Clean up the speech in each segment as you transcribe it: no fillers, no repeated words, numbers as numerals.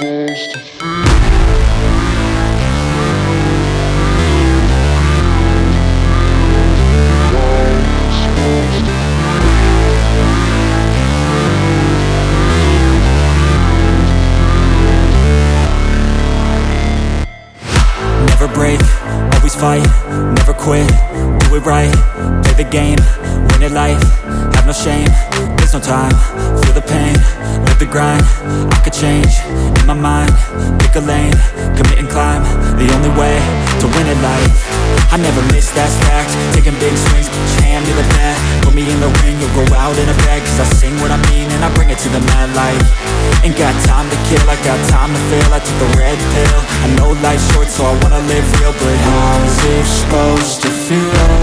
Never break, always fight, never quit, do it right, play the game, win it life, have no shame, there's no time, feel the pain, live the grind, I could change, in my mind, pick a lane, commit and climb, the only way to win it life. I never miss, that's fact, taking big swings, hand me the bat, put me in the ring, you'll go out in a bag, cause I sing what I mean and I bring it to the mad light. Ain't got time to kill, I got time to feel, I took the red pill, I know life's short so I wanna live real, but how's it supposed to feel?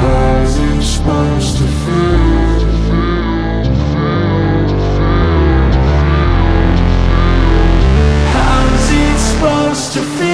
How's it supposed to feel? How's it supposed to feel?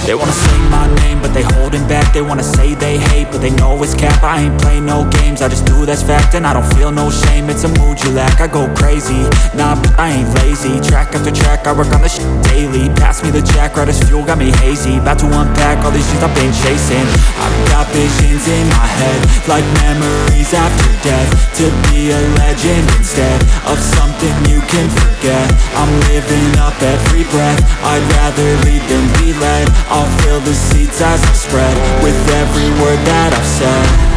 They wanna say my name, but they holding back. They wanna say they hate, but they know it's cap. I ain't play no games, I just do that's fact. And I don't feel no shame, it's a mood you lack. I go crazy, nah, but I ain't lazy. Track after track, I work on this shit daily. Pass me the jack, right as fuel, got me hazy. About to unpack all these things I've been chasing. I've got visions in my head, like memories after death. To be a legend instead of something you can forget. I'm living up every breath, I'd rather lead than be led. I'll fill the seats as I spread with every word that I've said.